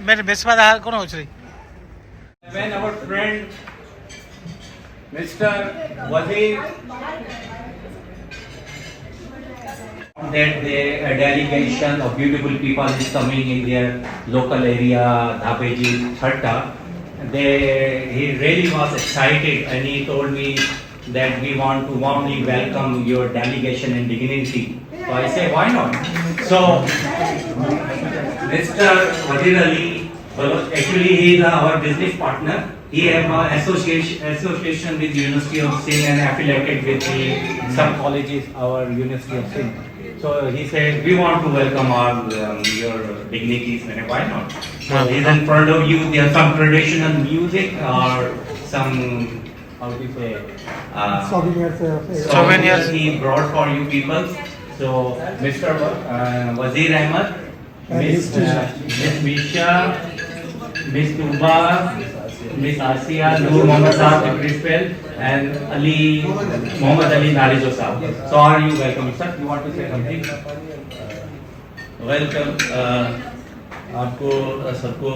मेरे बेसवा दा कोण होचरी When our friend Mr. Wazir that a delegation of beautiful people is coming in their local area, Dhapeji, Thatta. He really was excited and he told me that we want to warmly welcome your delegation and dignity. So I say, why not? So Mr. Wazir Ali, well, actually he is our business partner. He have an association with University of Sindh and affiliated with the some colleges, our University of Sindh. So he said, we want to welcome all your dignitaries. And why not? So he's in front of you. There's some traditional music or some, how do you say, souvenirs he brought for you people. So Mr. Wazir Ahmad, Miss Misha, Miss Tuba, Miss Asia, Noor Mohammad Saab, Principal, and Ali Muhammad Ali Narijo Saab. So are you welcome, sir? You want to say something? Welcome आपको सबको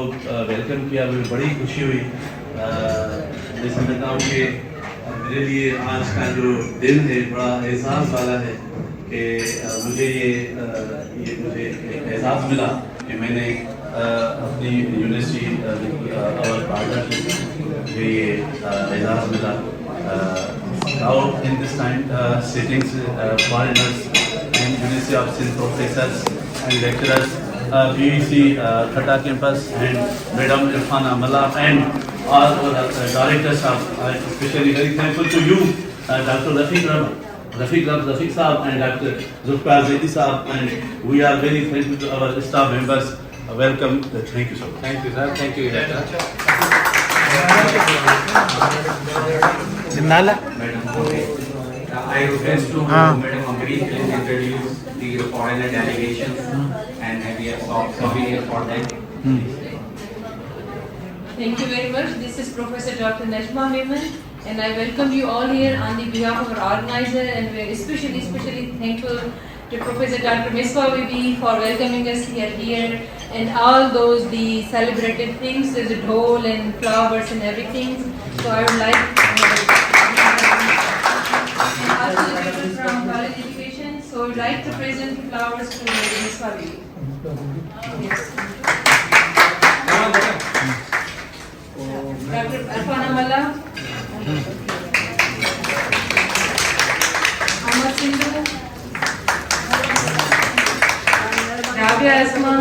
welcome किया मुझे बड़ी खुशी हुई मैं समझता हूँ कि मेरे लिए आज का जो दिन है बड़ा एहसास वाला है कि मुझे ये मुझे एहसास मिला कि मैंने अपनी यूनिवर्सिटी और पार्टनरशिप मुझे ये एहसास मिला now in this time sittings foreigners and University of Sindh professors and lecturers BVC Thata campus and Madam Irfana Malla and all directors are especially very thankful to you Dr. Rafiq Saab and Dr. Zulfikar Zaidi Saab and we are very thankful to our staff members. Welcome. Thank you so much. Thank you, sir. Thank you. Nala I request to Madam Amri to introduce the foreigner delegations and maybe a souvenir for them. Thank you very much. This is Professor Dr. Najma Memon and I welcome you all here on the behalf of our organizer and we are especially thankful to Professor Dr. Misbah Bibi for welcoming us here and all those the celebrated things. There's a dhol and flowers and everything. So I would like also the people from college education. So I would like to present the flowers to Misbah Bibi. Yes. Dr. Irfana Malla, Ahmad Sindhu, Rabia Asma,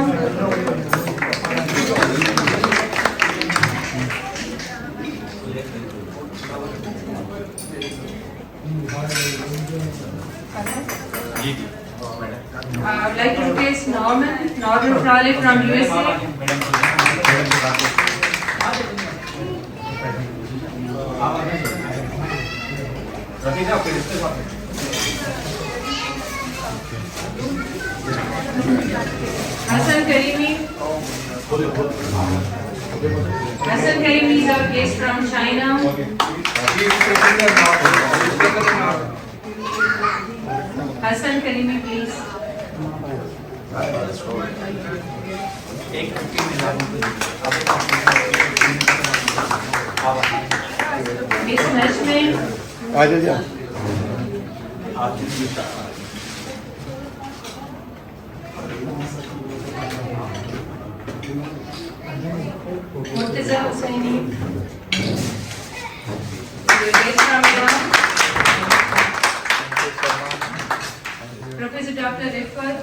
I would like to request Norman Frale from USA. Hassan Karimi. Hassan Karimi is our guest from China. Hassan Karimi, please. Miss Najmi. Murtaza Hussaini. Your guest from Iran. Professor Dr. Rifat.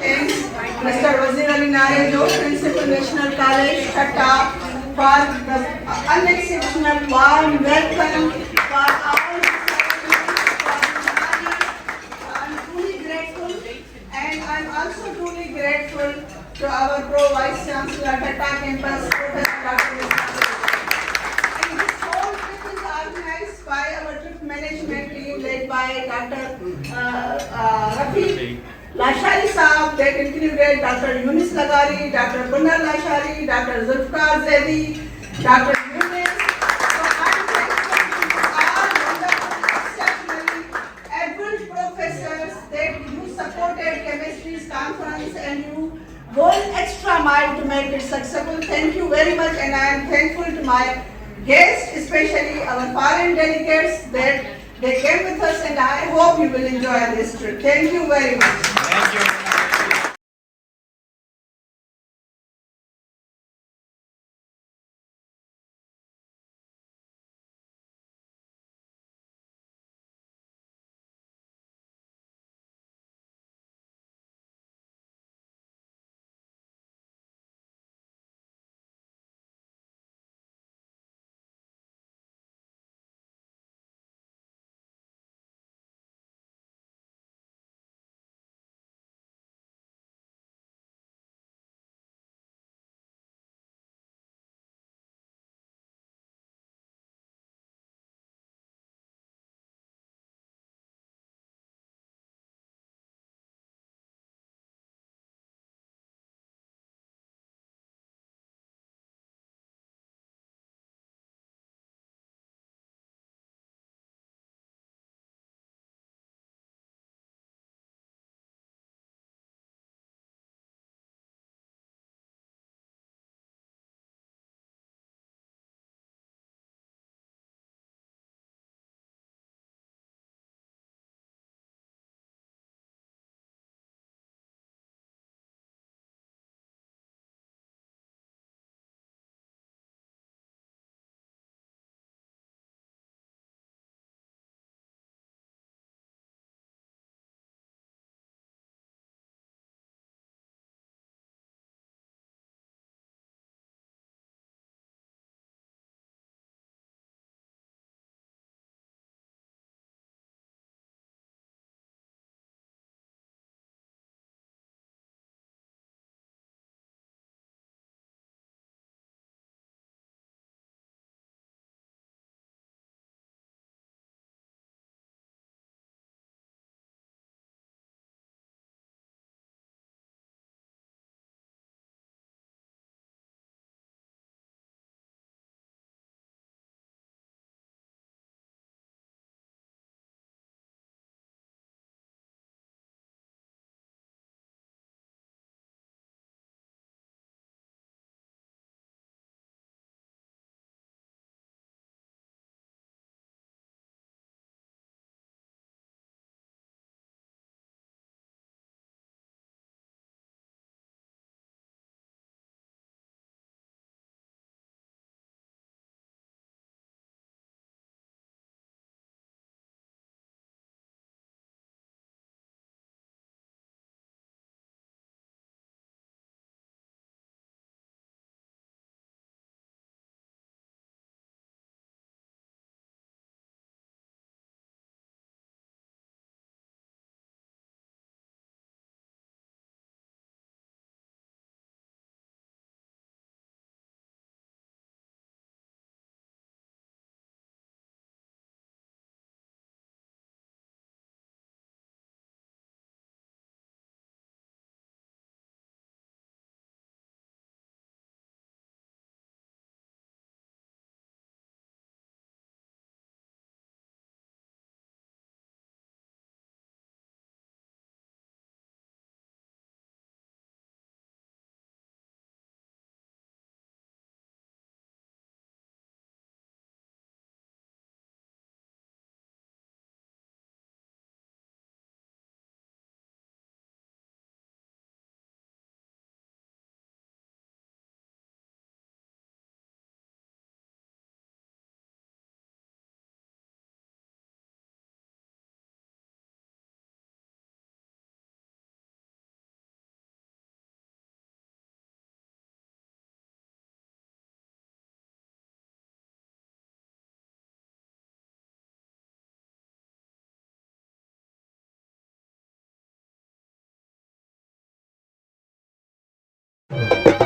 thanks Mr. Wazir Ali Narejo, Principal National College, Thatta, for the unexceptional warm welcome for all the ceremonies. I'm truly grateful, and I'm also truly grateful to our Pro Vice Chancellor, Thatta Campus, Professor Dr. Misbah. And this whole trip is organized by our trip management team led by Dr. Rafi Lashari Saab, that included Dr. Yunis Lagari, Dr. Kunal Lashari, Dr. Zulfikar Zaidi, Dr. Yunis. So I'm thankful to all wonderful, exceptionally able professors that you supported chemistry's conference and you go extra mile to make it successful. Thank you very much, and I am thankful to my guests, especially our foreign delegates, that they came with us, and I hope you will enjoy this trip. Thank you very much. Thank you. Okay.